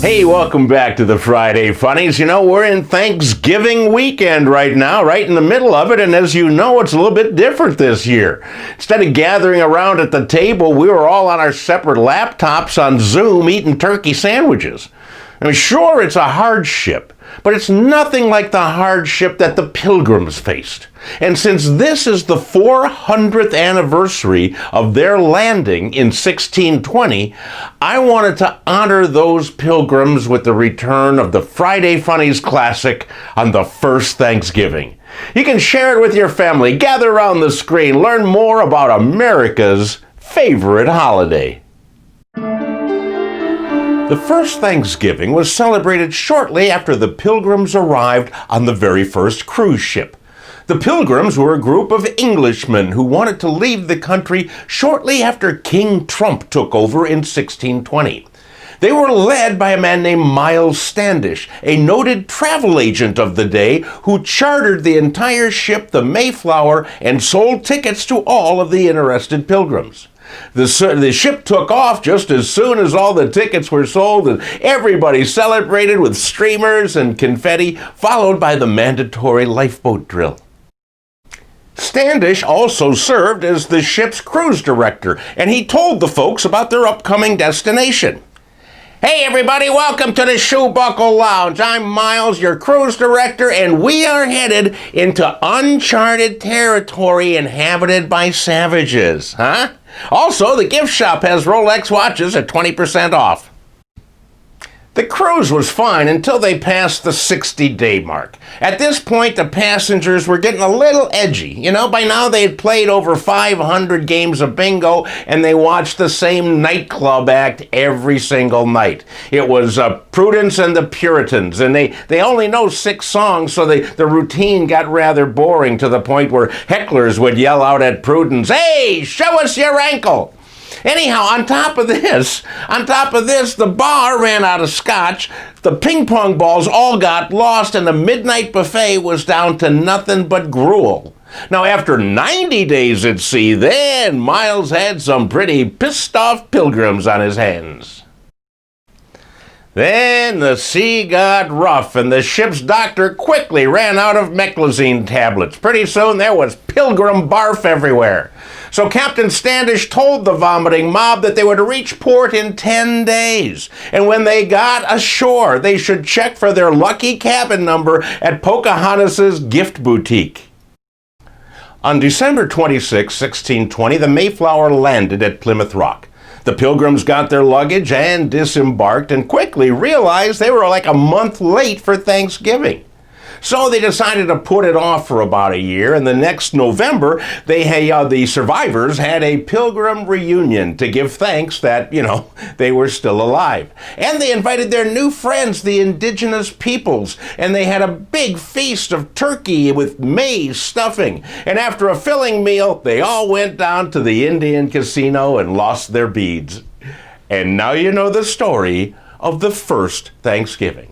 Hey, welcome back to the Friday Funnies. You know, we're in Thanksgiving weekend right now, right in the middle of it, and as you know, it's a little bit different this year. Instead of gathering around at the table, we were all on our separate laptops on Zoom eating turkey sandwiches. I mean, sure, it's a hardship, but it's nothing like the hardship that the Pilgrims faced. And since this is the 400th anniversary of their landing in 1620, I wanted to honor those Pilgrims with the return of the Friday Funnies Classic on the first Thanksgiving. You can share it with your family, gather around the screen, learn more about America's favorite holiday. The first Thanksgiving was celebrated shortly after the Pilgrims arrived on the very first cruise ship. The Pilgrims were a group of Englishmen who wanted to leave the country shortly after King Trump took over in 1620. They were led by a man named Miles Standish, a noted travel agent of the day who chartered the entire ship, the Mayflower, and sold tickets to all of the interested pilgrims. The ship took off just as soon as all the tickets were sold, and everybody celebrated with streamers and confetti, followed by the mandatory lifeboat drill. Standish also served as the ship's cruise director, and he told the folks about their upcoming destination. Hey everybody, welcome to the Shoebuckle Lounge. I'm Miles, your cruise director, and we are headed into uncharted territory inhabited by savages, huh? Also, the gift shop has Rolex watches at 20% off. The cruise was fine until they passed the 60-day mark. At this point, the passengers were getting a little edgy. You know, by now they had played over 500 games of bingo, and they watched the same nightclub act every single night. It was Prudence and the Puritans, and they only know 6 songs, so the routine got rather boring to the point where hecklers would yell out at Prudence, "Hey, show us your ankle!" Anyhow, on top of this, the bar ran out of scotch, the ping pong balls all got lost, and the midnight buffet was down to nothing but gruel. Now, after 90 days at sea, then Miles had some pretty pissed off pilgrims on his hands. Then the sea got rough, and the ship's doctor quickly ran out of meclizine tablets. Pretty soon there was pilgrim barf everywhere. So Captain Standish told the vomiting mob that they would reach port in 10 days. And when they got ashore, they should check for their lucky cabin number at Pocahontas's gift boutique. On December 26, 1620, the Mayflower landed at Plymouth Rock. The Pilgrims got their luggage and disembarked and quickly realized they were like a month late for Thanksgiving. So they decided to put it off for about a year, and the next November, the survivors had a pilgrim reunion to give thanks that, they were still alive. And they invited their new friends, the indigenous peoples, and they had a big feast of turkey with maize stuffing. And after a filling meal, they all went down to the Indian casino and lost their beads. And now you know the story of the first Thanksgiving.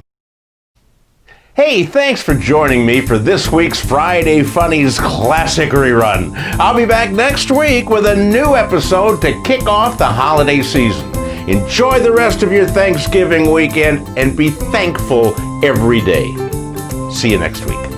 Hey, thanks for joining me for this week's Friday Funnies Classic rerun. I'll be back next week with a new episode to kick off the holiday season. Enjoy the rest of your Thanksgiving weekend and be thankful every day. See you next week.